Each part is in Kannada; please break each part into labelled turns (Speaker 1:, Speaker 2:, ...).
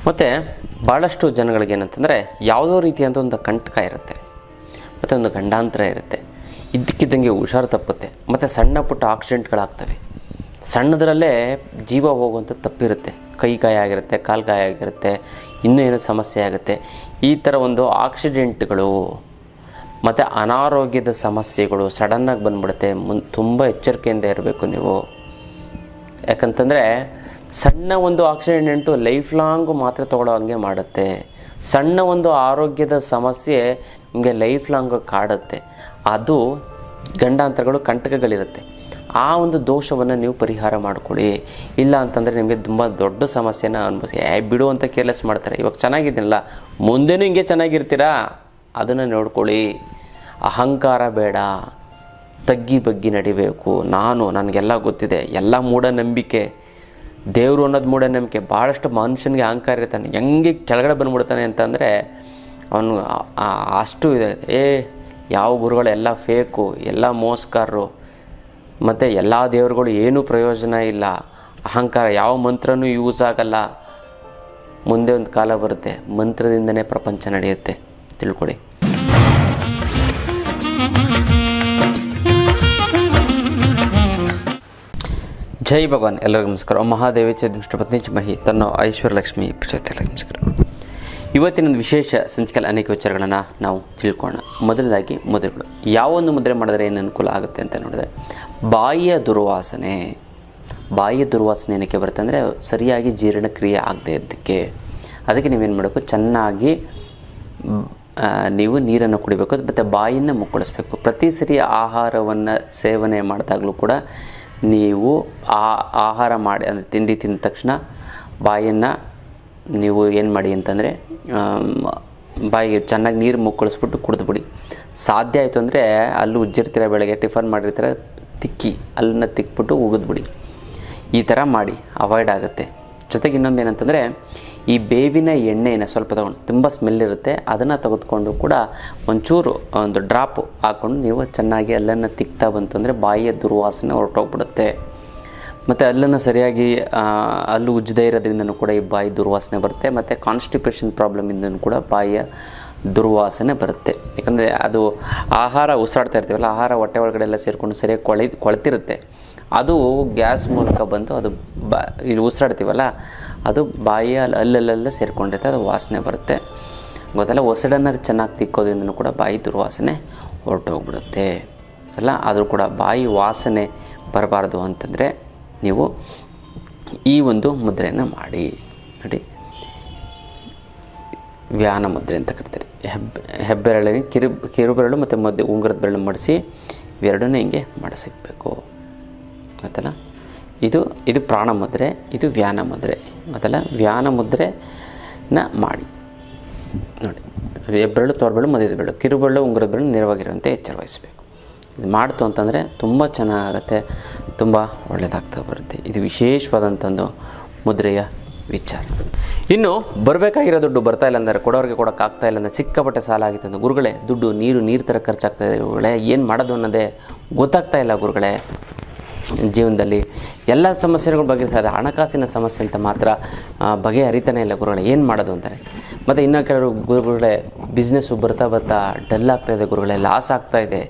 Speaker 1: ಮತ್ತು ಭಾಳಷ್ಟು ಜನಗಳಿಗೆ ಏನಂತಂದರೆ ಯಾವುದೋ ರೀತಿಯಂಥ ಒಂದು ಕಂಟಕ ಇರುತ್ತೆ, ಮತ್ತು ಒಂದು ಗಂಡಾಂತರ ಇರುತ್ತೆ, ಇದ್ದಕ್ಕಿದ್ದಂಗೆ ಹುಷಾರು ತಪ್ಪುತ್ತೆ, ಮತ್ತು ಸಣ್ಣ ಪುಟ್ಟ ಆಕ್ಸಿಡೆಂಟ್ಗಳಾಗ್ತವೆ. ಸಣ್ಣದರಲ್ಲೇ ಜೀವ ಹೋಗುವಂಥದ್ದು ತಪ್ಪಿರುತ್ತೆ, ಕೈ ಗಾಯ ಆಗಿರುತ್ತೆ, ಕಾಲು ಗಾಯ ಆಗಿರುತ್ತೆ, ಇನ್ನೂ ಏನೋ ಸಮಸ್ಯೆ ಆಗುತ್ತೆ. ಈ ಥರ ಒಂದು ಆಕ್ಸಿಡೆಂಟ್ಗಳು ಮತ್ತು ಅನಾರೋಗ್ಯದ ಸಮಸ್ಯೆಗಳು ಸಡನ್ನಾಗಿ ಬಂದ್ಬಿಡುತ್ತೆ. ತುಂಬ ಎಚ್ಚರಿಕೆಯಿಂದ ಇರಬೇಕು ನೀವು. ಯಾಕಂತಂದರೆ ಸಣ್ಣ ಒಂದು ಆಕ್ಸಿಡೆಂಟು ಲೈಫ್ ಲಾಂಗು ಮಾತ್ರೆ ತೊಗೊಳ್ಳೋ ಹಂಗೆ ಮಾಡುತ್ತೆ. ಸಣ್ಣ ಒಂದು ಆರೋಗ್ಯದ ಸಮಸ್ಯೆ ನಿಮಗೆ ಲೈಫ್ ಲಾಂಗ್ ಕಾಡುತ್ತೆ. ಅದು ಗಂಡಾಂತರಗಳು, ಕಂಟಕಗಳಿರುತ್ತೆ. ಆ ಒಂದು ದೋಷವನ್ನು ನೀವು ಪರಿಹಾರ ಮಾಡ್ಕೊಳ್ಳಿ. ಇಲ್ಲ ಅಂತಂದರೆ ನಿಮಗೆ ತುಂಬ ದೊಡ್ಡ ಸಮಸ್ಯೆನ ಅನುಭವಿಸಿ ಬಿಡು ಅಂತ ಕೇರ್ಲೆಸ್ ಮಾಡ್ತಾರೆ. ಇವಾಗ ಚೆನ್ನಾಗಿದ್ದೀನಲ್ಲ, ಮುಂದೆನೂ ಹಿಂಗೆ ಚೆನ್ನಾಗಿರ್ತೀರಾ, ಅದನ್ನು ನೋಡ್ಕೊಳ್ಳಿ. ಅಹಂಕಾರ ಬೇಡ, ತಗ್ಗಿ ಬಗ್ಗಿ ನಡಿಬೇಕು. ನನಗೆಲ್ಲ ಗೊತ್ತಿದೆ, ಎಲ್ಲ ಮೂಢನಂಬಿಕೆ. ದೇವರು ಅನ್ನೋದು ಮೂಢನಂಬಿಕೆ. ಭಾಳಷ್ಟು ಮನುಷ್ಯನಿಗೆ ಅಹಂಕಾರ ಇರ್ತಾನೆ, ಹೆಂಗೆ ಕೆಳಗಡೆ ಬಂದ್ಬಿಡ್ತಾನೆ ಅಂತಂದರೆ ಅವನು ಅಷ್ಟು ಇದೆ. ಯಾವ ಗುರುಗಳೆಲ್ಲ ಫೇಕು, ಎಲ್ಲ ಮೋಸಗಾರರು, ಮತ್ತು ಎಲ್ಲ ದೇವರುಗಳು ಏನೂ ಪ್ರಯೋಜನ ಇಲ್ಲ. ಅಹಂಕಾರ, ಯಾವ ಮಂತ್ರನೂ ಯೂಸ್ ಆಗಲ್ಲ. ಮುಂದೆ ಒಂದು ಕಾಲ ಬರುತ್ತೆ, ಮಂತ್ರದಿಂದನೇ ಪ್ರಪಂಚ ನಡೆಯುತ್ತೆ, ತಿಳ್ಕೊಳ್ಳಿ. ಜೈ ಭಗವಾನ್. ಎಲ್ಲರಿಗೂ ನಮಸ್ಕಾರ. ಮಹಾದೇವಿ ಚ ದುಷ್ಟಪತ್ನಿ ಚ ಮಹಿ ತನ್ನೋ ಐಶ್ವರ್ಯಲಕ್ಷ್ಮಿ ಪ್ರಚೋದಯ. ನಮಸ್ಕಾರ. ಇವತ್ತಿನ ವಿಶೇಷ ಸಂಚಿಕೆಯಲ್ಲಿ ಅನೇಕ ವಿಚಾರಗಳನ್ನು ನಾವು ತಿಳ್ಕೊಳ್ಳೋಣ. ಮೊದಲದಾಗಿ ಮುದ್ರೆಗಳು. ಯಾವೊಂದು ಮುದ್ರೆ ಮಾಡಿದ್ರೆ ಏನು ಅನುಕೂಲ ಆಗುತ್ತೆ ಅಂತ ನೋಡಿದ್ರೆ, ಬಾಯಿಯ ದುರ್ವಾಸನೆ. ಬಾಯಿಯ ದುರ್ವಾಸನೆ ಏನಕ್ಕೆ ಬರುತ್ತೆ ಅಂದರೆ ಸರಿಯಾಗಿ ಜೀರ್ಣಕ್ರಿಯೆ ಆಗದೆ ಇದ್ದಕ್ಕೆ. ಅದಕ್ಕೆ ನೀವೇನು ಮಾಡಬೇಕು, ಚೆನ್ನಾಗಿ ನೀವು ನೀರನ್ನು ಕುಡಿಬೇಕು, ಮತ್ತು ಬಾಯಿಯನ್ನು ಮುಕ್ಕಳಿಸ್ಬೇಕು. ಪ್ರತಿ ಸರಿ ಆಹಾರವನ್ನು ಸೇವನೆ ಮಾಡಿದಾಗಲೂ ಕೂಡ ನೀವು ಆಹಾರ ಮಾಡಿ, ಅಂದರೆ ತಿಂಡಿ ತಿಂದ ತಕ್ಷಣ ಬಾಯನ್ನು ನೀವು ಏನು ಮಾಡಿ ಅಂತಂದರೆ ಬಾಯಿಗೆ ಚೆನ್ನಾಗಿ ನೀರು ಮುಕ್ಕಳಿಸ್ಬಿಟ್ಟು ಕುಡಿದ್ಬಿಡಿ. ಸಾಧ್ಯ ಆಯಿತು ಅಂದರೆ ಅಲ್ಲೂ ಉಜ್ಜಿರ್ತೀರ, ಬೆಳಗ್ಗೆ ಟಿಫನ್ ಮಾಡಿರ್ತೀರ, ಅಲ್ಲನ್ನು ತಿಕ್ಬಿಟ್ಟು ಉಗಿದ್ಬಿಡಿ. ಈ ಥರ ಮಾಡಿ, ಅವಾಯ್ಡ್ ಆಗುತ್ತೆ. ಜೊತೆಗೆ ಇನ್ನೊಂದು ಏನಂತಂದರೆ, ಈ ಬೇವಿನ ಎಣ್ಣೆಯನ್ನು ಸ್ವಲ್ಪ ತೊಗೊಂಡು, ತುಂಬ ಸ್ಮೆಲ್ ಇರುತ್ತೆ, ಅದನ್ನು ತೆಗೆದುಕೊಂಡು ಕೂಡ ಒಂಚೂರು ಒಂದು ಡ್ರಾಪು ಹಾಕ್ಕೊಂಡು ನೀವು ಚೆನ್ನಾಗಿ ಅಲ್ಲನ್ನು ತಿಕ್ತಾ ಬಂತು ಅಂದರೆ ಬಾಯಿಯ ದುರ್ವಾಸನೆ ಹೊರಟೋಗ್ಬಿಡುತ್ತೆ. ಮತ್ತು ಅಲ್ಲನ್ನು ಸರಿಯಾಗಿ ಅಲ್ಲು ಉಜ್ಜದೇ ಇರೋದ್ರಿಂದನೂ ಕೂಡ ಈ ಬಾಯಿ ದುರ್ವಾಸನೆ ಬರುತ್ತೆ. ಮತ್ತು ಕಾನ್ಸ್ಟಿಪೇಷನ್ ಪ್ರಾಬ್ಲಮಿಂದನೂ ಕೂಡ ಬಾಯಿಯ ದುರ್ವಾಸನೆ ಬರುತ್ತೆ. ಯಾಕಂದರೆ ಅದು ಆಹಾರ ಉಸಿರಾಡ್ತಾ ಇರ್ತೀವಲ್ಲ, ಆಹಾರ ಹೊಟ್ಟೆ ಒಳಗಡೆ ಎಲ್ಲ ಸೇರಿಕೊಂಡು ಸರಿಯಾಗಿ ಕೊಳೆತಿರುತ್ತೆ. ಅದು ಗ್ಯಾಸ್ ಮೂಲಕ ಬಂದು ಅದು ಇಲ್ಲಿ ಉಸಿರಾಡ್ತೀವಲ್ಲ, ಅದು ಬಾಯಿಯ ಅಲ್ಲಲ್ಲೆಲ್ಲ ಸೇರಿಕೊಂಡಿರುತ್ತೆ, ಅದು ವಾಸನೆ ಬರುತ್ತೆ. ಗೊತ್ತಲ್ಲ, ಒಸಡನ್ನು ಚೆನ್ನಾಗಿ ತಿಕ್ಕೋದ್ರಿಂದನೂ ಕೂಡ ಬಾಯಿ ದುರ್ವಾಸನೆ ಹೊರಟೋಗ್ಬಿಡುತ್ತೆ ಅಲ್ಲ. ಆದರೂ ಕೂಡ ಬಾಯಿ ವಾಸನೆ ಬರಬಾರ್ದು ಅಂತಂದರೆ ನೀವು ಈ ಒಂದು ಮುದ್ರೆಯನ್ನು ಮಾಡಿ ನೋಡಿ. ವ್ಯಾನ ಮುದ್ರೆ ಅಂತ ಕರಿತಾರೆ. ಹೆಬ್ಬೆರಳಿಗೆ ಕಿರುಬೆರಳು ಮತ್ತು ಮಧ್ಯೆ ಉಂಗುರದ ಬೆರಳು ಮಡಿಸಿ ಇವೆರಡನ್ನೂ ಹಿಂಗೆ ಮಡಿಸಿಕ್ಬೇಕು ಗೊತ್ತಲ್ಲ. ಇದು ಪ್ರಾಣ ಮುದ್ರೆ, ಇದು ವ್ಯಾನ ಮುದ್ರೆ ಗೊತ್ತಲ್ಲ. ವ್ಯಾನ ಮುದ್ರೆನ ಮಾಡಿ ನೋಡಿ. ಹೆಬ್ಬೆರಳು, ತೋರ್ಬೆರಳು, ಮಧ್ಯದ ಬೆರಳು, ಕಿರುಬೆರಳು, ಉಂಗುರದ ಬೆರಳು ನೇರವಾಗಿರುವಂತೆ ಎಚ್ಚರ ವಹಿಸಬೇಕು. ಇದು ಮಾಡ್ತು ಅಂತಂದರೆ ತುಂಬ ಚೆನ್ನಾಗುತ್ತೆ, ತುಂಬ ಒಳ್ಳೆಯದಾಗ್ತಾ ಬರುತ್ತೆ. ಇದು ವಿಶೇಷವಾದಂಥ ಒಂದು ಮುದ್ರೆಯ ವಿಚಾರ. ಇನ್ನು ಬರಬೇಕಾಗಿರೋ ದುಡ್ಡು ಬರ್ತಾ ಇಲ್ಲ ಅಂದರೆ, ಕೊಡೋರಿಗೆ ಕೊಡೋಕ್ಕಾಗ್ತಾ ಇಲ್ಲ ಅಂದರೆ, ಸಿಕ್ಕಾಪಟ್ಟೆ ಸಾಲ ಆಗಿತ್ತು ಅಂದರೆ, ಗುರುಗಳೇ ದುಡ್ಡು ನೀರು ಥರ ಖರ್ಚಾಗ್ತಾಯಿದೆ ಗುರುಗಳೇ, ಏನು ಮಾಡೋದು ಅನ್ನೋದೇ ಗೊತ್ತಾಗ್ತಾ ಇಲ್ಲ ಗುರುಗಳೇ. ಜೀವನದಲ್ಲಿ ಎಲ್ಲ ಸಮಸ್ಯೆಗಳ ಬಗ್ಗೆ ಹಣಕಾಸಿನ ಸಮಸ್ಯೆ ಅಂತ ಮಾತ್ರ ಬಗೆಹರಿತಾನೆ ಇಲ್ಲ ಗುರುಗಳೇ, ಏನು ಮಾಡೋದು ಅಂತಾರೆ. ಮತ್ತು ಇನ್ನೂ ಕೆಲವರು ಗುರುಗಳೇ ಬಿಸ್ನೆಸ್ಸು ಬರ್ತಾ ಡಲ್ ಆಗ್ತಾಯಿದೆ ಗುರುಗಳೇ, ಲಾಸ್ ಆಗ್ತಾಯಿದೆ,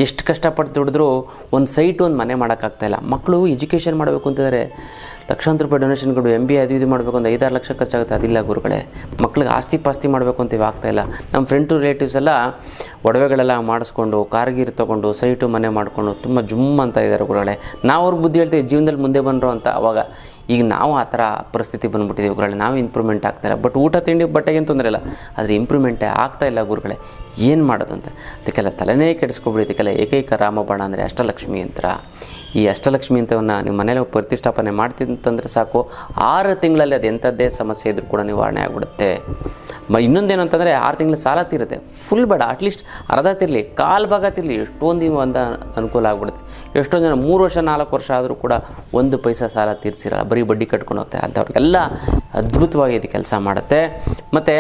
Speaker 1: ಎಷ್ಟು ಕಷ್ಟಪಟ್ಟು ದುಡಿದ್ರೂ ಒಂದು ಸೈಟು, ಒಂದು ಮನೆ ಮಾಡೋಕ್ಕಾಗ್ತಾಯಿಲ್ಲ. ಮಕ್ಕಳು ಎಜುಕೇಷನ್ ಮಾಡಬೇಕು ಅಂತಿದ್ದಾರೆ, ಲಕ್ಷಾಂತರ ರೂಪಾಯಿ ಡೊನೇಷನ್ಗಳು, MBA ಅದು ಮಾಡಬೇಕು ಅಂತ 5-6 ಲಕ್ಷ ಖರ್ಚಾಗುತ್ತೆ, ಅದಿಲ್ಲ ಗುರುಗಳೇ. ಮಕ್ಳಿಗೆ ಆಸ್ತಿ ಪಾಸ್ತಿ ಮಾಡಬೇಕು ಅಂತೀವಿ, ಆಗ್ತಾಯಿಲ್ಲ. ನಮ್ಮ ಫ್ರೆಂಡು ರಿಲೇಟಿವ್ಸ್ ಎಲ್ಲ ಒಡವೆಗಳೆಲ್ಲ ಮಾಡಿಸ್ಕೊಂಡು, ಕಾರ್ಗೀರು ತೊಗೊಂಡು, ಸೈಟು ಮನೆ ಮಾಡಿಕೊಂಡು ತುಂಬ ಜುಮ್ ಅಂತ ಇದ್ದಾರೆ ಗುರುಗಳೇ. ನಾವು ಅವ್ರಿಗೆ ಬುದ್ಧಿ ಹೇಳ್ತೀವಿ, ಜೀವನದಲ್ಲಿ ಮುಂದೆ ಬಂದರು ಅಂತ. ಅವಾಗ ಈಗ ನಾವು ಆ ಥರ ಪರಿಸ್ಥಿತಿ ಬಂದುಬಿಟ್ಟಿದ್ದೀವಿ ಗುರುಗಳೇ, ನಾವು ಇಂಪ್ರೂವ್ಮೆಂಟ್ ಆಗ್ತಾಯಿಲ್ಲ. ಬಟ್ ಊಟ ತಿಂಡಿ ಬಟ್ಟೆಗೇನು ತೊಂದರೆ ಇಲ್ಲ, ಆದರೆ ಇಂಪ್ರೂವ್ಮೆಂಟೇ ಆಗ್ತಾಯಿಲ್ಲ ಗುರುಗಳೇ, ಏನು ಮಾಡೋದು ಅಂತ. ಅದಕ್ಕೆಲ್ಲ ತಲೆನೇ ಕೆಡಿಸ್ಕೊಬಿಡಿ. ಇದಕ್ಕೆಲ್ಲ ಏಕೈಕ ರಾಮಬಾಣ ಅಂದರೆ ಅಷ್ಟಲಕ್ಷ್ಮಿ ಯಂತ್ರ. ಈ ಅಷ್ಟಲಕ್ಷ್ಮಿ ಯಂತ್ರವನ್ನು ನೀವು ಮನೇಲಿ ಪ್ರತಿಷ್ಠಾಪನೆ ಮಾಡ್ತಿಂತಂದರೆ ಸಾಕು, 6 ತಿಂಗಳಲ್ಲಿ ಅದು ಎಂಥದ್ದೇ ಸಮಸ್ಯೆ ಇದ್ರೂ ಕೂಡ ನಿವಾರಣೆ ಆಗಿಬಿಡುತ್ತೆ. ಇನ್ನೊಂದೇನು ಅಂತಂದರೆ, 6 ತಿಂಗಳ ಸಾಲ ತೀರುತ್ತೆ. ಫುಲ್ ಬೇಡ, ಅಟ್ಲೀಸ್ಟ್ ಅರ್ಧ ತಿರಲಿ, ಕಾಲು ಭಾಗ ತಿರಲಿ, ಎಷ್ಟೊಂದು ಒಂದು ಅನುಕೂಲ ಆಗ್ಬಿಡುತ್ತೆ. ಎಷ್ಟೊಂದು ಜನ 3 ವರ್ಷ 4 ವರ್ಷ ಆದರೂ ಕೂಡ 1 ಪೈಸಾ ಸಾಲ ತೀರಿಸಿರಲ್ಲ, ಬರೀ ಬಡ್ಡಿ ಕಟ್ಕೊಂಡು ಹೋಗ್ತಾರೆ. ಅಂಥವ್ರಿಗೆಲ್ಲ ಅದ್ಭುತವಾಗಿ ಇದು ಕೆಲಸ ಮಾಡುತ್ತೆ. ಮತ್ತು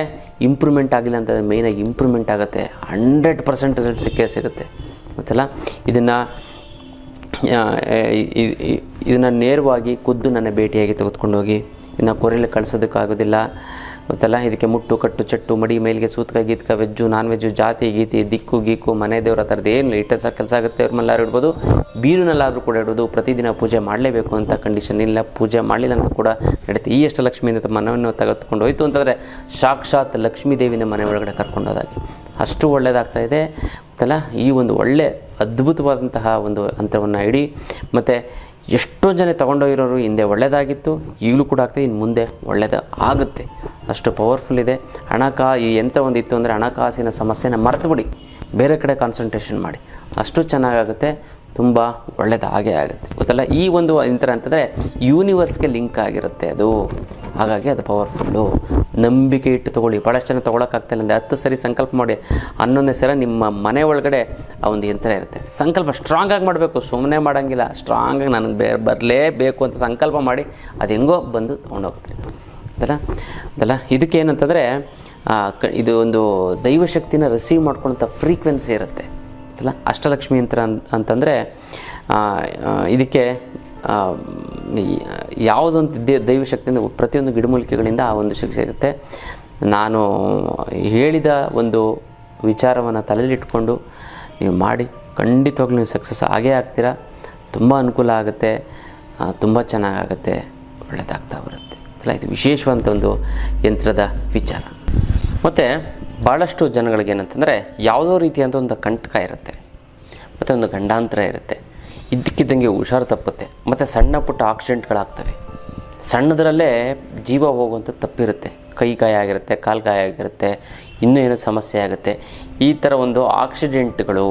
Speaker 1: ಇಂಪ್ರೂವ್ಮೆಂಟ್ ಆಗಿಲ್ಲ ಅಂತಂದರೆ ಮೇಯ್ನಾಗಿ ಇಂಪ್ರೂವ್ಮೆಂಟ್ ಆಗುತ್ತೆ, 100% ರಿಸಲ್ಟ್ ಸಿಗುತ್ತೆ ಗೊತ್ತಲ್ಲ. ಇದನ್ನು ನೇರವಾಗಿ ಖುದ್ದು ನನ್ನ ಭೇಟಿಯಾಗಿ ತೆಗೆದುಕೊಂಡು ಹೋಗಿ ಇನ್ನು ಕೊರಿಯಲ್ಲಿ ಕಳಿಸೋದಕ್ಕಾಗೋದಿಲ್ಲ ಗೊತ್ತಲ್ಲ. ಇದಕ್ಕೆ ಮುಟ್ಟು ಕಟ್ಟು ಚಟ್ಟು ಮಡಿ ಮೇಲಿಗೆ ಸೂತ್ಕ ಗೀತ್ಕ ವೆಜ್ಜು ನಾನ್ ವೆಜ್ಜು ಜಾತಿ ಗೀತಿ ದಿಕ್ಕು ಗೀಕು ಮನೆ ದೇವ್ರ ಆ ಥರದ್ದು ಏನು ಇಟ್ಟ ಕೆಲಸ ಆಗುತ್ತೆ ಅವ್ರ ಮೇಲಾರು ಇಡ್ಬೋದು, ಬೀರುನಲ್ಲಾದರೂ ಕೂಡ ಇಡೋದು. ಪ್ರತಿದಿನ ಪೂಜೆ ಮಾಡಲೇಬೇಕು ಅಂತ ಕಂಡೀಷನ್ ಇಲ್ಲ, ಪೂಜೆ ಮಾಡಲಿಲ್ಲ ಅಂತ ಕೂಡ ನಡೆಯುತ್ತೆ. ಈ ಅಷ್ಟಲಕ್ಷ್ಮಿಯಿಂದ ಮನವನ್ನು ತೆಗೆದುಕೊಂಡು ಹೋಯಿತು ಅಂತಂದರೆ ಸಾಕ್ಷಾತ್ ಲಕ್ಷ್ಮೀ ದೇವಿನ ಮನೆ ಒಳಗಡೆ ಕರ್ಕೊಂಡೋದಾಗಿ ಅಷ್ಟು ಒಳ್ಳೆಯದಾಗ್ತಾಯಿದೆ ಗೊತ್ತಲ್ಲ. ಈ ಒಂದು ಒಳ್ಳೆ ಅದ್ಭುತವಾದಂತಹ ಒಂದು ಅಂತರವನ್ನು ಇಡಿ. ಮತ್ತು ಎಷ್ಟೋ ಜನ ತೊಗೊಂಡೋಗಿರೋರು ಹಿಂದೆ ಒಳ್ಳೆಯದಾಗಿತ್ತು, ಈಗಲೂ ಕೂಡ ಆಗ್ತದೆ, ಇನ್ನು ಮುಂದೆ ಒಳ್ಳೆಯದು ಆಗುತ್ತೆ, ಅಷ್ಟು ಪವರ್ಫುಲ್ ಇದೆ. ಈ ಯಂತ್ರ ಒಂದು ಇತ್ತು ಅಂದರೆ ಹಣಕಾಸಿನ ಸಮಸ್ಯೆನ ಮರೆತುಬಿಡಿ, ಬೇರೆ ಕಡೆ ಕಾನ್ಸಂಟ್ರೇಷನ್ ಮಾಡಿ, ಅಷ್ಟು ಚೆನ್ನಾಗಾಗುತ್ತೆ, ತುಂಬ ಒಳ್ಳೆಯದು ಹಾಗೇ ಆಗುತ್ತೆ ಗೊತ್ತಲ್ಲ. ಈ ಒಂದು ಯಂತ್ರ ಅಂತಂದರೆ ಯೂನಿವರ್ಸ್ಗೆ ಲಿಂಕ್ ಆಗಿರುತ್ತೆ ಅದು, ಹಾಗಾಗಿ ಅದು ಪವರ್ಫುಲ್ಲು. ನಂಬಿಕೆ ಇಟ್ಟು ತೊಗೊಳ್ಳಿ. ಭಾಳಷ್ಟು ಜನ ತೊಗೊಳಕ್ಕಾಗ್ತಾಯಿಲ್ಲ ಅಂದರೆ 10 ಸರಿ ಸಂಕಲ್ಪ ಮಾಡಿ 11ನೇ ಸಲ ನಿಮ್ಮ ಮನೆ ಒಳಗಡೆ ಆ ಒಂದು ಯಂತ್ರ ಇರುತ್ತೆ. ಸಂಕಲ್ಪ ಸ್ಟ್ರಾಂಗಾಗಿ ಮಾಡಬೇಕು, ಸುಮ್ಮನೆ ಮಾಡೋಂಗಿಲ್ಲ, ಸ್ಟ್ರಾಂಗಾಗಿ ನನಗೆ ಬರಲೇಬೇಕು ಅಂತ ಸಂಕಲ್ಪ ಮಾಡಿ ಅದು ಹೆಂಗೋ ಬಂದು ತೊಗೊಂಡೋಗ್ತೀರಿ ಅದಲ್ಲ. ಇದಕ್ಕೇನಂತಂದರೆ ಇದು ಒಂದು ದೈವಶಕ್ತಿನ ರಿಸೀವ್ ಮಾಡ್ಕೊಳ್ಳೋಂಥ ಫ್ರೀಕ್ವೆನ್ಸಿ ಇರುತ್ತೆ ಅಲ್ಲ. ಅಷ್ಟಲಕ್ಷ್ಮಿ ಯಂತ್ರ ಅಂತಂದರೆ ಇದಕ್ಕೆ ಯಾವುದೊಂದು ದೈವಶಕ್ತಿಯಿಂದ ಪ್ರತಿಯೊಂದು ಗಿಡಮೂಲಿಕೆಗಳಿಂದ ಆ ಒಂದು ಶಕ್ತಿ ಸಿಗುತ್ತೆ. ನಾನು ಹೇಳಿದ ಒಂದು ವಿಚಾರವನ್ನು ತಲೆಯಲ್ಲಿಟ್ಕೊಂಡು ನೀವು ಮಾಡಿ, ಖಂಡಿತವಾಗ್ಲೂ ನೀವು ಸಕ್ಸಸ್ ಆಗೇ ಆಗ್ತೀರಾ. ತುಂಬ ಅನುಕೂಲ ಆಗುತ್ತೆ, ತುಂಬ ಚೆನ್ನಾಗಾಗುತ್ತೆ, ಒಳ್ಳೆಯದಾಗ್ತಾ ಬರುತ್ತೆ ಅಲ್ಲ. ಇದು ವಿಶೇಷವಾದಂಥ ಒಂದು ಯಂತ್ರದ ವಿಚಾರ. ಮತ್ತು ಭಾಳಷ್ಟು ಜನಗಳಿಗೆ ಏನಂತಂದರೆ ಯಾವುದೋ ರೀತಿಯಾದ ಒಂದು ಕಂಟಕ ಇರುತ್ತೆ, ಮತ್ತು ಒಂದು ಗಂಡಾಂತರ ಇರುತ್ತೆ, ಇದ್ದಕ್ಕಿದ್ದಂಗೆ ಹುಷಾರು ತಪ್ಪುತ್ತೆ, ಮತ್ತು ಸಣ್ಣ ಪುಟ್ಟ ಆಕ್ಸಿಡೆಂಟ್ಗಳಾಗ್ತವೆ. ಸಣ್ಣದರಲ್ಲೇ ಜೀವ ಹೋಗುವಂಥ ತಪ್ಪಿರುತ್ತೆ, ಕೈ ಗಾಯ ಆಗಿರುತ್ತೆ, ಕಾಲು ಗಾಯ ಆಗಿರುತ್ತೆ, ಇನ್ನೂ ಏನೋ ಸಮಸ್ಯೆ ಆಗುತ್ತೆ. ಈ ಥರ ಒಂದು ಆಕ್ಸಿಡೆಂಟ್ಗಳು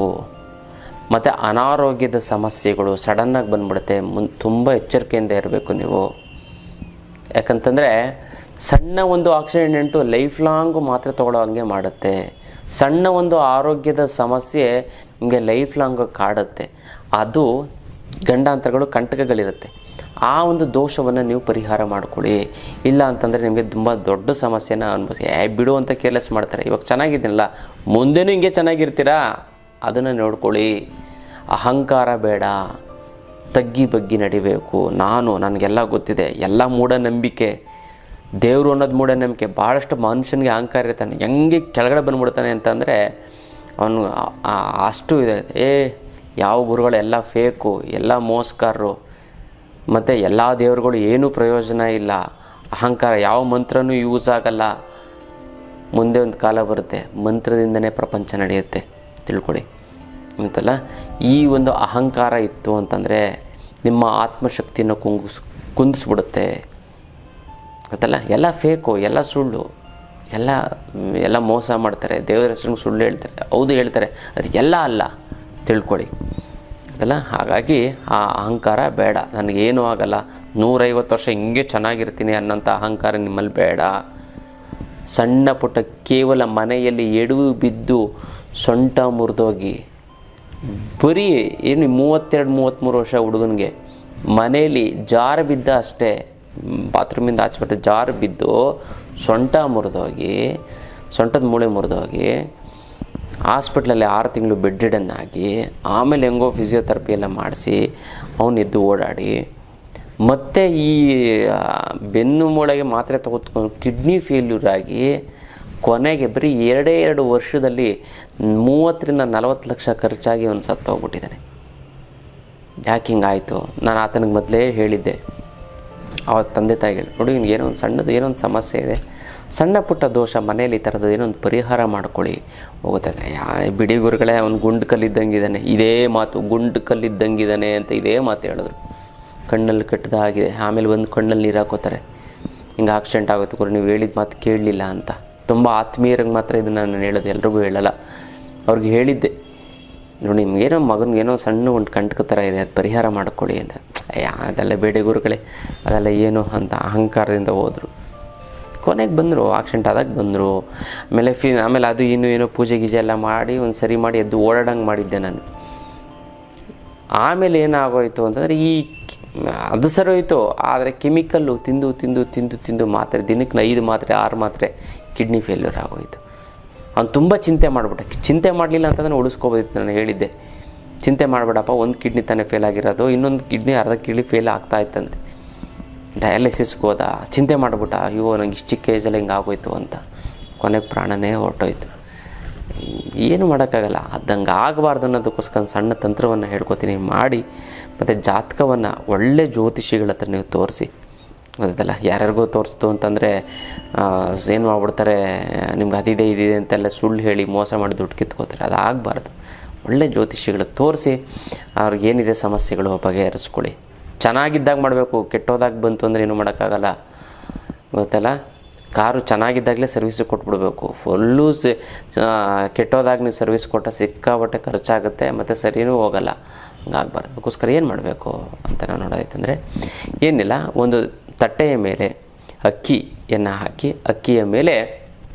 Speaker 1: ಮತ್ತು ಅನಾರೋಗ್ಯದ ಸಮಸ್ಯೆಗಳು ಸಡನ್ನಾಗಿ ಬಂದುಬಿಡುತ್ತೆ. ತುಂಬ ಎಚ್ಚರಿಕೆಯಿಂದ ಇರಬೇಕು ನೀವು. ಯಾಕಂತಂದರೆ ಸಣ್ಣ ಒಂದು ಆಕ್ಸಿಡೆಂಟು ಲೈಫ್ ಲಾಂಗು ಮಾತ್ರೆ ತೊಗೊಳ್ಳೋ ಹಂಗೆ ಮಾಡುತ್ತೆ. ಸಣ್ಣ ಒಂದು ಆರೋಗ್ಯದ ಸಮಸ್ಯೆ ನಿಮಗೆ ಲೈಫ್ ಲಾಂಗ್ ಕಾಡುತ್ತೆ. ಅದು ಗಂಡಾಂತರಗಳು, ಕಂಟಕಗಳಿರುತ್ತೆ. ಆ ಒಂದು ದೋಷವನ್ನು ನೀವು ಪರಿಹಾರ ಮಾಡ್ಕೊಳ್ಳಿ. ಇಲ್ಲ ಅಂತಂದರೆ ನಿಮಗೆ ತುಂಬ ದೊಡ್ಡ ಸಮಸ್ಯೆನ ಅನುಭವಿಸಿ ಬಿಡು ಅಂತ ಕೇರ್ಲೆಸ್ ಮಾಡ್ತಾರೆ. ಇವಾಗ ಚೆನ್ನಾಗಿದ್ದೀನಲ್ಲ, ಮುಂದೆನೂ ಹಿಂಗೆ ಚೆನ್ನಾಗಿರ್ತೀರಾ, ಅದನ್ನು ನೋಡ್ಕೊಳ್ಳಿ. ಅಹಂಕಾರ ಬೇಡ, ತಗ್ಗಿ ಬಗ್ಗಿ ನಡಿಬೇಕು. ನನಗೆಲ್ಲ ಗೊತ್ತಿದೆ, ಎಲ್ಲ ಮೂಢನಂಬಿಕೆ, ದೇವರು ಅನ್ನೋದು ಮೂಢನಂಬಿಕೆ. ಭಾಳಷ್ಟು ಮನುಷ್ಯನಿಗೆ ಅಹಂಕಾರ ಇರ್ತಾನೆ, ಹೆಂಗೆ ಕೆಳಗಡೆ ಬಂದ್ಬಿಡ್ತಾನೆ ಅಂತಂದರೆ ಅವನು ಅಷ್ಟು ಇದೆ. ಯಾವ ಗುರುಗಳೆಲ್ಲ ಫೇಕು, ಎಲ್ಲ ಮೋಸ್ಕಾರರು, ಮತ್ತು ಎಲ್ಲ ದೇವರುಗಳು ಏನೂ ಪ್ರಯೋಜನ ಇಲ್ಲ, ಅಹಂಕಾರ, ಯಾವ ಮಂತ್ರನೂ ಯೂಸ್ ಆಗಲ್ಲ. ಮುಂದೆ ಒಂದು ಕಾಲ ಬರುತ್ತೆ, ಮಂತ್ರದಿಂದನೇ ಪ್ರಪಂಚ ನಡೆಯುತ್ತೆ, ತಿಳ್ಕೊಳ್ಳಿ ಅಂತಲ್ಲ. ಈ ಒಂದು ಅಹಂಕಾರ ಇತ್ತು ಅಂತಂದರೆ ನಿಮ್ಮ ಆತ್ಮಶಕ್ತಿಯನ್ನು ಕುಂದಿಸ್ಬಿಡುತ್ತೆ ಗೊತ್ತಲ್ಲ. ಎಲ್ಲ ಫೇಕು, ಎಲ್ಲ ಸುಳ್ಳು, ಎಲ್ಲ ಮೋಸ ಮಾಡ್ತಾರೆ, ದೇವರ ಹೆಸರು ಸುಳ್ಳು ಹೇಳ್ತಾರೆ, ಹೌದು ಹೇಳ್ತಾರೆ, ಅದಕ್ಕೆಲ್ಲ ಅಲ್ಲ, ತಿಳ್ಕೊಳ್ಳಿ ಅದಲ್ಲ. ಹಾಗಾಗಿ ಆ ಅಹಂಕಾರ ಬೇಡ. ನನಗೇನೂ ಆಗಲ್ಲ, 150 ವರ್ಷ ಹಿಂಗೆ ಚೆನ್ನಾಗಿರ್ತೀನಿ ಅನ್ನೋಂಥ ಅಹಂಕಾರ ನಿಮ್ಮಲ್ಲಿ ಬೇಡ. ಸಣ್ಣ ಪುಟ್ಟ ಕೇವಲ ಮನೆಯಲ್ಲಿ ಎಡವು ಬಿದ್ದು ಸೊಂಟ ಮುರಿದೋಗಿ, ಬರೀ 32-33 ವರ್ಷ ಹುಡುಗನಿಗೆ ಮನೇಲಿ ಜಾರು ಬಿದ್ದ ಅಷ್ಟೇ, ಬಾತ್ರೂಮಿಂದ ಆಚೆಬಿಟ್ಟು ಜಾರು ಬಿದ್ದು ಸೊಂಟ ಮುರಿದೋಗಿ, ಸೊಂಟದ ಮೂಳೆ ಮುರಿದೋಗಿ ಹಾಸ್ಪಿಟ್ಲಲ್ಲಿ 6 ತಿಂಗಳು ಬೆಡ್ ರಿಡನ್ ಆಗಿ, ಆಮೇಲೆ ಹೆಂಗೋ ಫಿಸಿಯೋಥೆರಪಿ ಎಲ್ಲ ಮಾಡಿಸಿ ಅವನು ಎದ್ದು ಓಡಾಡಿ, ಮತ್ತು ಈ ಬೆನ್ನು ಮೂಳೆಗೆ ಮಾತ್ರೆ ತೆಗೆದುಕೊಂಡು ಕಿಡ್ನಿ ಫೇಲ್ಯೂರ್ ಆಗಿ ಕೊನೆಗೆ ಬರೀ 2 ವರ್ಷದಲ್ಲಿ 30-40 ಲಕ್ಷ ಖರ್ಚಾಗಿ ಅವನು ಸತ್ತೋಗ್ಬಿಟ್ಟಿದ್ದಾನೆ. ಯಾಕೆ ಹಿಂಗಾಯಿತು? ನಾನು ಆತನಿಗೆ ಮೊದಲೇ ಹೇಳಿದ್ದೆ, ಆವತ್ತು ತಂದೆ ತಾಯಿಗೆ ನೋಡಿ, ಏನೋ ಒಂದು ಸಣ್ಣದು ಏನೋ ಒಂದು ಸಮಸ್ಯೆ ಇದೆ, ಸಣ್ಣ ಪುಟ್ಟ ದೋಷ ಮನೇಲಿ ಈ ಥರದ್ದು ಏನೋ ಒಂದು ಪರಿಹಾರ ಮಾಡ್ಕೊಳ್ಳಿ, ಹೋಗುತ್ತದೆ. ಬಿಡಿ ಗುರುಗಳೇ, ಅವನು ಗುಂಡು ಕಲ್ಲಿದ್ದಂಗಿದ್ದಾನೆ, ಇದೇ ಮಾತು, ಗುಂಡು ಕಲ್ಲಿದ್ದಂಗಿದ್ದಾನೆ ಅಂತ ಇದೇ ಮಾತು ಹೇಳಿದ್ರು. ಕಣ್ಣಲ್ಲಿ ಕಟ್ಟದ ಆಗಿದೆ, ಆಮೇಲೆ ಒಂದು ಕಣ್ಣಲ್ಲಿ ನೀರು ಹಾಕೋತಾರೆ, ಹಿಂಗೆ ಆಕ್ಸಿಡೆಂಟ್ ಆಗುತ್ತೆ ಗುರು, ನೀವು ಹೇಳಿದ ಮಾತು ಕೇಳಲಿಲ್ಲ ಅಂತ. ತುಂಬ ಆತ್ಮೀಯರಿಗೆ ಮಾತ್ರ ಇದನ್ನು ನಾನು ಹೇಳೋದು, ಎಲ್ರಿಗೂ ಹೇಳಲ್ಲ. ಅವ್ರಿಗೆ ಹೇಳಿದ್ದೆ, ನೋಡಿ ನಿಮಗೇನೋ ಮಗನಿಗೇನೋ ಸಣ್ಣ ಒಂದು ಕಂಟಕ ಥರ ಇದೆ, ಅದು ಪರಿಹಾರ ಮಾಡ್ಕೊಳ್ಳಿ ಅಂತ. ಅದೆಲ್ಲ ಬೇಡ ಗುರುಗಳೇ, ಅದೆಲ್ಲ ಏನು ಅಂತ ಅಹಂಕಾರದಿಂದ ಹೋದರು. ಕೊನೆಗೆ ಬಂದರು, ಆಕ್ಸಿಡೆಂಟ್ ಆದಾಗ ಬಂದರು. ಆಮೇಲೆ ಅದು ಏನೋ ಪೂಜೆ ಗೀಜೆ ಎಲ್ಲ ಮಾಡಿ ಒಂದು ಸರಿ ಮಾಡಿ ಎದ್ದು ಓಡಾಡಂಗೆ ಮಾಡಿದ್ದೆ ನಾನು. ಆಮೇಲೆ ಏನಾಗೋಯಿತು ಅಂತಂದರೆ ಅದು ಸರಿ ಹೋಯಿತು, ಆದರೆ ಕೆಮಿಕಲ್ಲು ತಿಂದು ಮಾತ್ರೆ, ದಿನಕ್ಕೆ 5 ಮಾತ್ರೆ 6 ಮಾತ್ರೆ, ಕಿಡ್ನಿ ಫೇಲ್ಯೂರ್ ಆಗೋಯಿತು. ಅವ್ನು ತುಂಬ ಚಿಂತೆ ಮಾಡಿಬಿಟ್ಟೆ. ಚಿಂತೆ ಮಾಡಲಿಲ್ಲ ಅಂತಂದರೆ ಉಳಿಸ್ಕೋಬೋದಿತ್ತು. ನಾನು ಹೇಳಿದ್ದೆ, ಚಿಂತೆ ಮಾಡಬೇಡಪ್ಪ, ಒಂದು ಕಿಡ್ನಿ ತಾನೇ ಫೇಲ್ ಆಗಿರೋದು, ಇನ್ನೊಂದು ಕಿಡ್ನಿ ಅರ್ಧ ಕಿಡ್ನಿ ಫೇಲ್ ಆಗ್ತಾ ಇತ್ತಂತೆ. ಡಯಾಲಿಸಿಸ್ಗೆ ಹೋದ, ಚಿಂತೆ ಮಾಡಿಬಿಟ್ಟ, ಅಯ್ಯೋ ನಂಗೆ ಇಷ್ಟು ಚಿಕ್ಕ ಏಜಲ್ಲಿ ಹಿಂಗೆ ಆಗೋಯ್ತು ಅಂತ, ಕೊನೆಗೆ ಪ್ರಾಣನೇ ಹೊರಟೋಯ್ತು. ಏನು ಮಾಡೋಕ್ಕಾಗಲ್ಲ. ಅದಂಗೆ ಆಗಬಾರ್ದು ಅನ್ನೋದಕ್ಕೋಸ್ಕರ ಸಣ್ಣ ತಂತ್ರವನ್ನು ಹೇಳ್ಕೊತೀನಿ, ಮಾಡಿ. ಮತ್ತು ಜಾತಕವನ್ನು ಒಳ್ಳೆ ಜ್ಯೋತಿಷಿಗಳ ಹತ್ರ ನೀವು ತೋರಿಸಿ. ಗೊತ್ತಲ್ಲ, ಯಾರ್ಯಾರಿಗೂ ತೋರಿಸ್ತು ಅಂತಂದರೆ ಏನು ಮಾಡ್ಬಿಡ್ತಾರೆ, ನಿಮ್ಗೆ ಅದಿದೆ ಇದಿದೆ ಅಂತೆಲ್ಲ ಸುಳ್ಳು ಹೇಳಿ ಮೋಸ ಮಾಡಿ ದುಡ್ಡು ಕಿತ್ಕೋತಾರೆ. ಅದು ಆಗಬಾರ್ದು. ಒಳ್ಳೆ ಜ್ಯೋತಿಷಿಗಳಿಗೆ ತೋರಿಸಿ ಅವ್ರಿಗೇನಿದೆ ಸಮಸ್ಯೆಗಳು ಬಗೆಹರಿಸ್ಕೊಳ್ಳಿ. ಚೆನ್ನಾಗಿದ್ದಾಗ ಮಾಡಬೇಕು, ಕೆಟ್ಟೋದಾಗ ಬಂತು ಅಂದರೆ ಏನೂ ಮಾಡೋಕ್ಕಾಗಲ್ಲ. ಗೊತ್ತಲ್ಲ, ಕಾರು ಚೆನ್ನಾಗಿದ್ದಾಗಲೇ ಸರ್ವಿಸಿಗೆ ಕೊಟ್ಬಿಡ್ಬೇಕು. ಫುಲ್ಲು ಕೆಟ್ಟೋದಾಗ ನೀವು ಸರ್ವಿಸ್ ಕೊಟ್ಟ ಸಿಕ್ಕಾಬಟ್ಟೆ ಖರ್ಚಾಗುತ್ತೆ, ಮತ್ತು ಸರಿಯೂ ಹೋಗಲ್ಲ. ಹಂಗಾಗಬಾರ್ದು. ಅದಕ್ಕೋಸ್ಕರ ಏನು ಮಾಡಬೇಕು ಅಂತ ನಾವು ನೋಡೋದೈತಂದರೆ, ಏನಿಲ್ಲ, ಒಂದು ತಟ್ಟೆಯ ಮೇಲೆ ಅಕ್ಕಿಯನ್ನು ಹಾಕಿ, ಅಕ್ಕಿಯ ಮೇಲೆ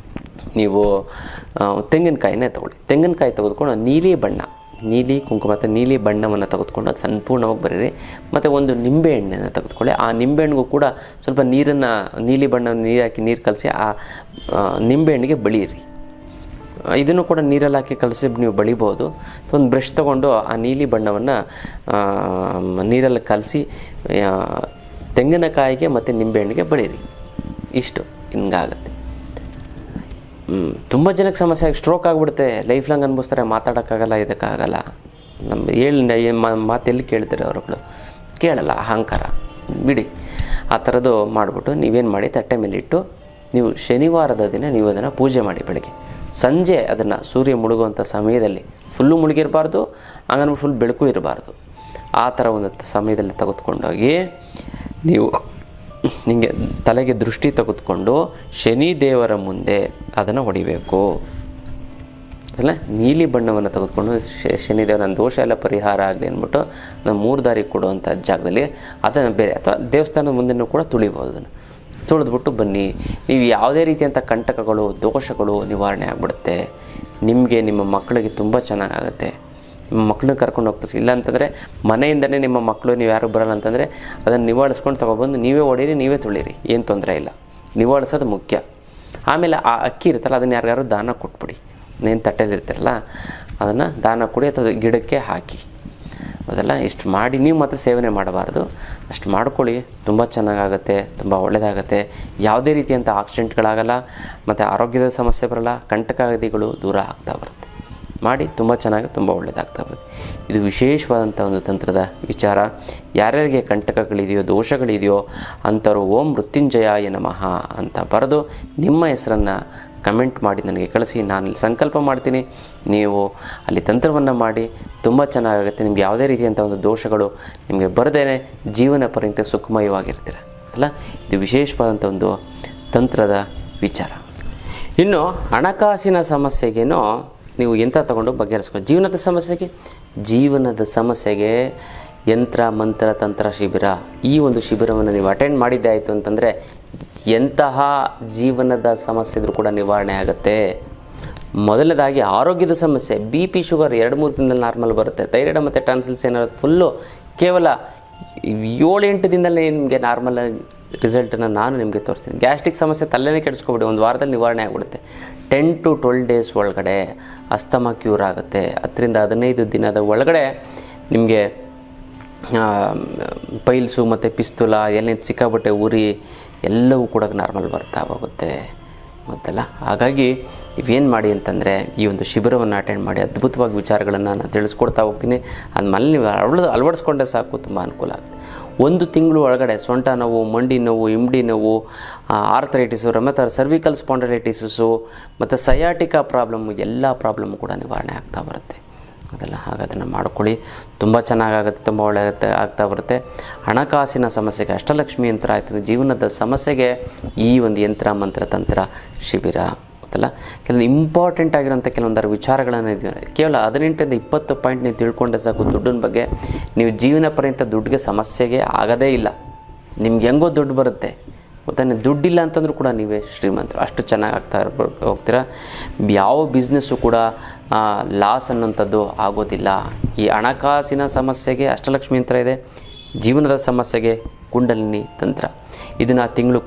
Speaker 1: ನೀವು ತೆಂಗಿನಕಾಯಿನೇ ತೊಗೊಳ್ಳಿ. ತೆಂಗಿನಕಾಯಿ ತೆಗೆದುಕೊಂಡು ನೀಲಿ ಕುಂಕುಮ ಮತ್ತು ನೀಲಿ ಬಣ್ಣವನ್ನು ತೆಗೆದುಕೊಂಡು ಅದು ಸಂಪೂರ್ಣವಾಗಿ ಬರೀರಿ. ಮತ್ತು ಒಂದು ನಿಂಬೆಹಣ್ಣನ್ನು ತೆಗೆದುಕೊಳ್ಳಿ. ಆ ನಿಂಬೆಹಣ್ಣಿಗೂ ಕೂಡ ಸ್ವಲ್ಪ ನೀಲಿ ಬಣ್ಣವನ್ನು ನೀರು ಹಾಕಿ ನೀರು ಕಲಸಿ ಆ ನಿಂಬೆಹಣ್ಣಿಗೆ ಬಳಿಯಿರಿ. ಇದನ್ನು ಕೂಡ ನೀರಲ್ಲಿ ಹಾಕಿ ಕಲಸಿ ನೀವು ಬಳಿಬೋದು. ಒಂದು ಬ್ರಷ್ ತೊಗೊಂಡು ಆ ನೀಲಿ ಬಣ್ಣವನ್ನು ನೀರಲ್ಲಿ ಕಲಸಿ ತೆಂಗಿನಕಾಯಿಗೆ ಮತ್ತು ನಿಂಬೆಹಣ್ಣಿಗೆ ಬಳಿಯಿರಿ. ಇಷ್ಟು ಹಿಂಗಾಗುತ್ತೆ. ತುಂಬ ಜನಕ್ಕೆ ಸಮಸ್ಯೆ ಆಗಿ ಸ್ಟ್ರೋಕ್ ಆಗಿಬಿಡುತ್ತೆ, ಲೈಫ್ ಲಾಂಗ್ ಅನ್ಭವಿಸ್ತಾರೆ, ಮಾತಾಡೋಕ್ಕಾಗಲ್ಲ, ಇದಕ್ಕಾಗಲ್ಲ. ಮಾತು ಎಲ್ಲಿ ಕೇಳ್ತಾರೆ ಅವರುಗಳು? ಕೇಳಲ್ಲ, ಅಹಂಕಾರ ಬಿಡಿ. ಆ ಥರದ್ದು ಮಾಡಿಬಿಟ್ಟು ನೀವೇನು ಮಾಡಿ, ತಟ್ಟೆ ಮೇಲೆ ಇಟ್ಟು ನೀವು ಶನಿವಾರದ ದಿನ ನೀವು ಅದನ್ನು ಪೂಜೆ ಮಾಡಿ. ಬೆಳಗ್ಗೆ ಸಂಜೆ ಅದನ್ನು ಸೂರ್ಯ ಮುಳುಗುವಂಥ ಸಮಯದಲ್ಲಿ, ಫುಲ್ಲು ಮುಳುಗಿರಬಾರ್ದು, ಹಂಗಂದ್ರೆ ಫುಲ್ ಬೆಳಕು ಇರಬಾರ್ದು, ಆ ಥರ ಒಂದು ಸಮಯದಲ್ಲಿ ತೆಗೆದುಕೊಂಡೋಗಿ ನೀವು ನಿಮಗೆ ತಲೆಗೆ ದೃಷ್ಟಿ ತೆಗೆದುಕೊಂಡು ಶನಿ ದೇವರ ಮುಂದೆ ಅದನ್ನು ಹೊಡಿಬೇಕು. ಅದಲ್ಲ, ನೀಲಿ ಬಣ್ಣವನ್ನು ತೆಗೆದುಕೊಂಡು ಶನಿದೇವ ನನ್ನ ದೋಷ ಎಲ್ಲ ಪರಿಹಾರ ಆಗಲಿ ಅಂದ್ಬಿಟ್ಟು ನಾನು 3 ದಾರಿ ಕೊಡುವಂಥ ಜಾಗದಲ್ಲಿ ಅದನ್ನು ಬೇರೆ ಅಥವಾ ದೇವಸ್ಥಾನದ ಮುಂದೆನೂ ಕೂಡ ತುಳಿಬೋದು. ಅದನ್ನು ತುಳಿದ್ಬಿಟ್ಟು ಬನ್ನಿ. ನೀವು ಯಾವುದೇ ರೀತಿಯಂಥ ಕಂಟಕಗಳು, ದೋಷಗಳು ನಿವಾರಣೆ ಆಗಿಬಿಡುತ್ತೆ. ನಿಮಗೆ, ನಿಮ್ಮ ಮಕ್ಕಳಿಗೆ ತುಂಬ ಚೆನ್ನಾಗಾಗುತ್ತೆ. ನಿಮ್ಮ ಮಕ್ಕಳನ್ನ ಕರ್ಕೊಂಡು ಹೋಗ್ತೀವಿ. ಇಲ್ಲ ಅಂತಂದರೆ ಮನೆಯಿಂದನೇ ನಿಮ್ಮ ಮಕ್ಕಳು, ನೀವು ಯಾರು ಬರೋಲ್ಲ ಅಂತಂದರೆ ಅದನ್ನು ನಿವಾಳಿಸ್ಕೊಂಡು ತೊಗೊಬಂದು ನೀವೇ ಹೊಡೀರಿ, ನೀವೇ ತುಳಿರಿ, ಏನು ತೊಂದರೆ ಇಲ್ಲ. ನಿವಾಳಿಸೋದು ಮುಖ್ಯ. ಆಮೇಲೆ ಆ ಅಕ್ಕಿ ಇರುತ್ತಲ್ಲ, ಅದನ್ನು ಯಾರಿಗಾರು ದಾನ ಕೊಟ್ಬಿಡಿ. ಏನು ತಟ್ಟೆಲಿರ್ತಾರಲ್ಲ ಅದನ್ನು ದಾನ ಕೊಡಿ ಅಥವಾ ಗಿಡಕ್ಕೆ ಹಾಕಿ. ಅದೆಲ್ಲ ಇಷ್ಟು ಮಾಡಿ ನೀವು ಮಾತ್ರ ಸೇವನೆ ಮಾಡಬಾರ್ದು. ಅಷ್ಟು ಮಾಡ್ಕೊಳ್ಳಿ, ತುಂಬ ಚೆನ್ನಾಗಾಗುತ್ತೆ, ತುಂಬ ಒಳ್ಳೆಯದಾಗುತ್ತೆ. ಯಾವುದೇ ರೀತಿಯಂಥ ಆಕ್ಸಿಡೆಂಟ್ಗಳಾಗಲ್ಲ, ಮತ್ತು ಆರೋಗ್ಯದ ಸಮಸ್ಯೆ ಬರಲ್ಲ, ಕಂಟಕಾದಿಗಳು ದೂರ ಆಗ್ತಾ ಬರುತ್ತೆ. ಮಾಡಿ, ತುಂಬ ಚೆನ್ನಾಗಿ, ತುಂಬ ಒಳ್ಳೆಯದಾಗ್ತಾ ಬರುತ್ತೆ. ಇದು ವಿಶೇಷವಾದಂಥ ಒಂದು ತಂತ್ರದ ವಿಚಾರ. ಯಾರ್ಯಾರಿಗೆ ಕಂಟಕಗಳಿದೆಯೋ, ದೋಷಗಳಿದೆಯೋ ಅಂಥವ್ರು ಓಂ ಮೃತ್ಯುಂಜಯಾಯ ನಮಃ ಅಂತ ಬರೆದು ನಿಮ್ಮ ಹೆಸರನ್ನು ಕಮೆಂಟ್ ಮಾಡಿ ನನಗೆ ಕಳಿಸಿ. ನಾನು ಇಲ್ಲಿ ಸಂಕಲ್ಪ ಮಾಡ್ತೀನಿ, ನೀವು ಅಲ್ಲಿ ತಂತ್ರವನ್ನು ಮಾಡಿ. ತುಂಬ ಚೆನ್ನಾಗಾಗುತ್ತೆ. ನಿಮ್ಗೆ ಯಾವುದೇ ರೀತಿಯಂಥ ಒಂದು ದೋಷಗಳು ನಿಮಗೆ ಬರದೇನೆ ಜೀವನ ಪರ್ಯಂತ ಸುಖಮಯವಾಗಿರ್ತೀರ ಅಲ್ಲ. ಇದು ವಿಶೇಷವಾದಂಥ ಒಂದು ತಂತ್ರದ ವಿಚಾರ. ಇನ್ನು ಹಣಕಾಸಿನ ಸಮಸ್ಯೆಗೇನೋ ನೀವು ಯಂತ್ರ ತಗೊಂಡು ಬಗೆಹರಿಸ್ಕೊಳ್ಳಿ. ಜೀವನದ ಸಮಸ್ಯೆಗೆ ಯಂತ್ರ, ಮಂತ್ರ, ತಂತ್ರ ಶಿಬಿರ, ಈ ಒಂದು ಶಿಬಿರವನ್ನು ನೀವು ಅಟೆಂಡ್ ಮಾಡಿದ್ದೆ ಆಯಿತು ಅಂತಂದರೆ ಎಂತಹ ಜೀವನದ ಸಮಸ್ಯೆ ಇದ್ರೂ ಕೂಡ ನಿವಾರಣೆ ಆಗುತ್ತೆ. ಮೊದಲನೇದಾಗಿ ಆರೋಗ್ಯದ ಸಮಸ್ಯೆ, BP, ಶುಗರ್ 2-3 ದಿನದಲ್ಲಿ ನಾರ್ಮಲ್ ಬರುತ್ತೆ. ಥೈರಾಯ್ಡ್ ಮತ್ತು ಟಾನ್ಸಿಲ್ಸ್ ಏನಾದ್ರು ಫುಲ್ಲು ಕೇವಲ 7-8 ದಿನದಲ್ಲೇ ನಿಮಗೆ ನಾರ್ಮಲ್ ರಿಸಲ್ಟನ್ನು ನಾನು ನಿಮಗೆ ತೋರಿಸ್ತೀನಿ. ಗ್ಯಾಸ್ಟ್ರಿಕ್ ಸಮಸ್ಯೆ ತಲೆನೇ ಕೆಡಿಸ್ಕೊಬಿಡಿ, 1 ವಾರದಲ್ಲಿ ನಿವಾರಣೆ ಆಗಿಬಿಡುತ್ತೆ. 10 to 12 ಡೇಸ್ ಒಳಗಡೆ ಅಸ್ತಮಾ ಕ್ಯೂರ್ ಆಗುತ್ತೆ. 10 ರಿಂದ 15 ದಿನದ ಒಳಗಡೆ ನಿಮಗೆ ಪೈಲ್ಸು ಮತ್ತು ಪಿಸ್ತೂಲ ಎಲ್ಲ ಸಿಕ್ಕಾಬಟ್ಟೆ ಉರಿ ಎಲ್ಲವೂ ಕೂಡ ನಾರ್ಮಲ್ ಬರ್ತಾ ಹೋಗುತ್ತೆ. ಗೊತ್ತಲ್ಲ. ಹಾಗಾಗಿ ನೀವೇನು ಮಾಡಿ ಅಂತಂದರೆ ಈ ಒಂದು ಶಿಬಿರವನ್ನು ಅಟೆಂಡ್ ಮಾಡಿ. ಅದ್ಭುತವಾಗಿ ವಿಚಾರಗಳನ್ನು ನಾನು ತಿಳಿಸ್ಕೊಡ್ತಾ ಹೋಗ್ತೀನಿ. ಆದ್ಮೇಲೆ ನೀವು ಅಳವಡಿಸ್ಕೊಂಡ್ರೆ ಸಾಕು, ತುಂಬ ಅನುಕೂಲ ಆಗುತ್ತೆ. 1 ತಿಂಗಳು ಒಳಗಡೆ ಸೊಂಟ ನೋವು, ಮಂಡಿ ನೋವು, ಇಮ್ಡಿ ನೋವು, ಆರ್ಥರೈಟಿಸು, ರಮತಾರ್, ಸರ್ವಿಕಲ್ ಸ್ಪಾಂಡಲೈಟಿಸು ಮತ್ತು ಸಯಾಟಿಕಾ ಪ್ರಾಬ್ಲಮ್ಮು, ಎಲ್ಲ ಪ್ರಾಬ್ಲಮ್ಮು ಕೂಡ ನಿವಾರಣೆ ಆಗ್ತಾ ಬರುತ್ತೆ. ಅದೆಲ್ಲ ಹಾಗಾದನ್ನು ಮಾಡ್ಕೊಳ್ಳಿ. ತುಂಬ ಚೆನ್ನಾಗಾಗುತ್ತೆ, ತುಂಬ ಒಳ್ಳೆಯದಾಗುತ್ತೆ, ಆಗ್ತಾ ಬರುತ್ತೆ. ಹಣಕಾಸಿನ ಸಮಸ್ಯೆಗೆ ಅಷ್ಟಲಕ್ಷ್ಮಿ ಯಂತ್ರ ಆಯ್ತು. ಜೀವನದ ಸಮಸ್ಯೆಗೆ ಈ ಒಂದು ಯಂತ್ರ, ಮಂತ್ರ, ತಂತ್ರ ಶಿಬಿರ ಗೊತ್ತಲ್ಲ. ಕೆಲವು ಇಂಪಾರ್ಟೆಂಟ್ ಆಗಿರೋಂಥ ಕೆಲವೊಂದರ ವಿಚಾರಗಳನ್ನು ಇದ್ದೀವಿ. ಕೇವಲ 18ರಿಂದ 20 ಪಾಯಿಂಟ್ ನೀವು ತಿಳ್ಕೊಂಡ್ರೆ ಸಾಕು. ದುಡ್ಡಿನ ಬಗ್ಗೆ ನೀವು ಜೀವನ ಪರ್ಯಂತ ದುಡ್ಡಿಗೆ ಸಮಸ್ಯೆಗೆ ಆಗೋದೇ ಇಲ್ಲ. ನಿಮ್ಗೆ ಹೆಂಗೋ ದುಡ್ಡು ಬರುತ್ತೆ ಗೊತ್ತಾ. ದುಡ್ಡಿಲ್ಲ ಅಂತಂದ್ರೂ ಕೂಡ ನೀವೇ ಶ್ರೀಮಂತರು, ಅಷ್ಟು ಚೆನ್ನಾಗಿ ಆಗ್ತಾ ಹೋಗ್ತೀರಾ. ಯಾವ ಬಿಸ್ನೆಸ್ಸು ಕೂಡ ಲಾಸ್ ಅನ್ನೋಂಥದ್ದು ಆಗೋದಿಲ್ಲ. ಈ ಹಣಕಾಸಿನ ಸಮಸ್ಯೆಗೆ ಅಷ್ಟಲಕ್ಷ್ಮಿ ಯಂತ್ರ ಇದೆ. ಜೀವನದ ಸಮಸ್ಯೆಗೆ ಕುಂಡಲಿನಿ ತಂತ್ರ. ಇದನ್ನು ತಿಂಗಳು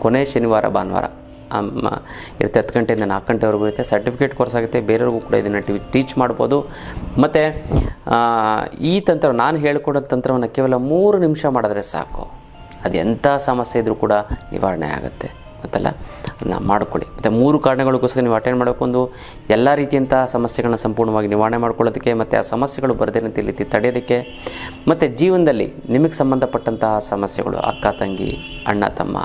Speaker 1: ಕೊನೆ ಶನಿವಾರ ಭಾನುವಾರ ಇರುತ್ತೆ. 10 ಗಂಟೆಯಿಂದ 4 ಗಂಟೆವರೆಗೂ ಇರುತ್ತೆ. ಸರ್ಟಿಫಿಕೇಟ್ ಕೋರ್ಸ್ ಆಗುತ್ತೆ. ಬೇರೆಯವ್ರಿಗೂ ಕೂಡ ಇದನ್ನು ಟೀಚ್ ಮಾಡ್ಬೋದು. ಮತ್ತು ಈ ತಂತ್ರ ನಾನು ಹೇಳ್ಕೊಡೋ ತಂತ್ರವನ್ನು ಕೇವಲ 3 ನಿಮಿಷ ಮಾಡಿದ್ರೆ ಸಾಕು. ಅದು ಎಂಥ ಸಮಸ್ಯೆ ಇದ್ದರೂ ಕೂಡ ನಿವಾರಣೆ ಆಗುತ್ತೆ, ಗೊತ್ತಲ್ಲ. ಅದನ್ನ ಮಾಡ್ಕೊಳ್ಳಿ. ಮತ್ತು 3 ಕಾರಣಗಳಿಗೋಸ್ಕರ ನೀವು ಅಟೆಂಡ್ ಮಾಡೋಕ್ಕೊಂದು ಎಲ್ಲ ರೀತಿಯಂಥ ಸಮಸ್ಯೆಗಳನ್ನ ಸಂಪೂರ್ಣವಾಗಿ ನಿವಾರಣೆ ಮಾಡ್ಕೊಳ್ಳೋದಕ್ಕೆ, ಮತ್ತು ಆ ಸಮಸ್ಯೆಗಳು ಬರದೇ ರೀತಿ ತಡೆಯೋದಕ್ಕೆ, ಮತ್ತು ಜೀವನದಲ್ಲಿ ನಿಮಗೆ ಸಂಬಂಧಪಟ್ಟಂತಹ ಸಮಸ್ಯೆಗಳು, ಅಕ್ಕ ತಂಗಿ, ಅಣ್ಣ ತಮ್ಮ,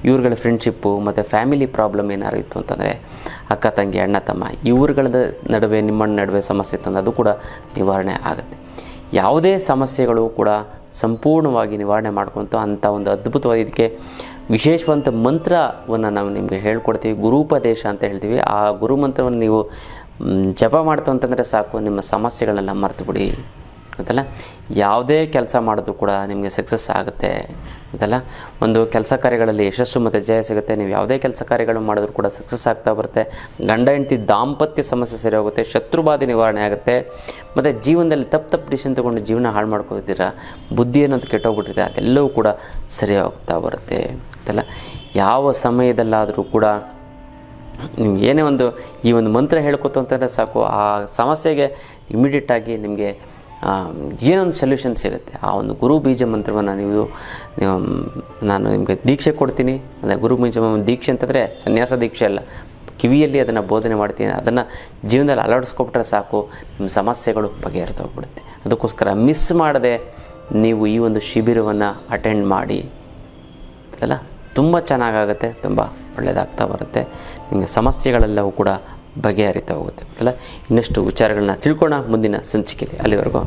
Speaker 1: ಇವ್ರುಗಳ ಫ್ರೆಂಡ್ಶಿಪ್ಪು ಮತ್ತು ಫ್ಯಾಮಿಲಿ ಪ್ರಾಬ್ಲಮ್ ಏನಾರು ಇತ್ತು ಅಂತಂದರೆ, ಅಕ್ಕ ತಂಗಿ, ಅಣ್ಣ ತಮ್ಮ ಇವ್ರುಗಳ ನಡುವೆ ನಿಮ್ಮ ನಡುವೆ ಸಮಸ್ಯೆ ಇತ್ತು ಅಂದರೆ ಅದು ಕೂಡ ನಿವಾರಣೆ ಆಗುತ್ತೆ. ಯಾವುದೇ ಸಮಸ್ಯೆಗಳು ಕೂಡ ಸಂಪೂರ್ಣವಾಗಿ ನಿವಾರಣೆ ಮಾಡ್ಕೊತ ಅಂಥ ಒಂದು ಅದ್ಭುತವಾದ ಇದಕ್ಕೆ ವಿಶೇಷವಂತ ಮಂತ್ರವನ್ನು ನಾವು ನಿಮಗೆ ಹೇಳ್ಕೊಡ್ತೀವಿ. ಗುರುಪದೇಶ ಅಂತ ಹೇಳ್ತೀವಿ. ಆ ಗುರು ಮಂತ್ರವನ್ನು ನೀವು ಜಪ ಮಾಡ್ತು ಅಂತಂದರೆ ಸಾಕು, ನಿಮ್ಮ ಸಮಸ್ಯೆಗಳನ್ನೆಲ್ಲ ಮರೆತು ಬಿಡಿ, ಗೊತ್ತಲ್ಲ. ಯಾವುದೇ ಕೆಲಸ ಮಾಡೋದು ಕೂಡ ನಿಮಗೆ ಸಕ್ಸಸ್ ಆಗುತ್ತೆ, ಗೊತ್ತಲ್ಲ. ಒಂದು ಕೆಲಸ ಕಾರ್ಯಗಳಲ್ಲಿ ಯಶಸ್ಸು ಮತ್ತು ಜಯ ಸಿಗುತ್ತೆ. ನೀವು ಯಾವುದೇ ಕೆಲಸ ಕಾರ್ಯಗಳು ಮಾಡಿದ್ರು ಕೂಡ ಸಕ್ಸಸ್ ಆಗ್ತಾ ಬರುತ್ತೆ. ಗಂಡ ಹೆಂಡತಿ ದಾಂಪತ್ಯ ಸಮಸ್ಯೆ ಸರಿ ಹೋಗುತ್ತೆ, ಶತ್ರುಬಾಧೆ ನಿವಾರಣೆ ಆಗುತ್ತೆ. ಮತ್ತು ಜೀವನದಲ್ಲಿ ತಪ್ಪು ಡಿಸಿಷನ್ ತೊಗೊಂಡು ಜೀವನ ಹಾಳು ಮಾಡ್ಕೋತೀರಾ, ಬುದ್ಧಿ ಅನ್ನೋದು ಕೆಟ್ಟೋಗ್ಬಿಟ್ಟಿದೆ, ಅದೆಲ್ಲವೂ ಕೂಡ ಸರಿ ಹೋಗ್ತಾ ಬರುತ್ತೆ, ಗೊತ್ತಲ್ಲ. ಯಾವ ಸಮಯದಲ್ಲಾದರೂ ಕೂಡ ನಿಮ್ಗೆ ಏನೇ ಒಂದು ಈ ಒಂದು ಮಂತ್ರ ಹೇಳ್ಕೊತು ಅಂತಂದರೆ ಸಾಕು, ಆ ಸಮಸ್ಯೆಗೆ ಇಮಿಡಿಯೇಟಾಗಿ ನಿಮಗೆ ಏನೊಂದು ಸೊಲ್ಯೂಷನ್ ಸಿಗುತ್ತೆ. ಆ ಒಂದು ಗುರು ಬೀಜ ಮಂತ್ರವನ್ನು ನೀವು ನಾನು ನಿಮಗೆ ದೀಕ್ಷೆ ಕೊಡ್ತೀನಿ. ಅಂದರೆ ಗುರು ಬೀಜ ದೀಕ್ಷೆ ಅಂತಂದರೆ ಸನ್ಯಾಸ ದೀಕ್ಷೆ ಅಲ್ಲ, ಕಿವಿಯಲ್ಲಿ ಅದನ್ನು ಬೋಧನೆ ಮಾಡ್ತೀನಿ. ಅದನ್ನು ಜೀವನದಲ್ಲಿ ಅಳವಡಿಸ್ಕೊಬಿಟ್ರೆ ಸಾಕು, ನಿಮ್ಮ ಸಮಸ್ಯೆಗಳು ಬಗೆಹರಿದೋಗ್ಬಿಡುತ್ತೆ. ಅದಕ್ಕೋಸ್ಕರ ಮಿಸ್ ಮಾಡದೆ ನೀವು ಈ ಒಂದು ಶಿಬಿರವನ್ನು ಅಟೆಂಡ್ ಮಾಡಿ, ಅಲ್ಲ, ತುಂಬ ಚೆನ್ನಾಗಾಗುತ್ತೆ, ತುಂಬ ಒಳ್ಳೆಯದಾಗ್ತಾ ಬರುತ್ತೆ. ನಿಮಗೆ ಸಮಸ್ಯೆಗಳೆಲ್ಲವೂ ಕೂಡ ಬಗೆಹರಿತಾ ಹೋಗುತ್ತೆ, ಅಲ್ಲ. ಇನ್ನಷ್ಟು ವಿಚಾರಗಳನ್ನ ತಿಳ್ಕೊಳ್ಳೋಣ ಮುಂದಿನ ಸಂಚಿಕೆಯಲ್ಲಿ. ಅಲ್ಲಿವರೆಗೂ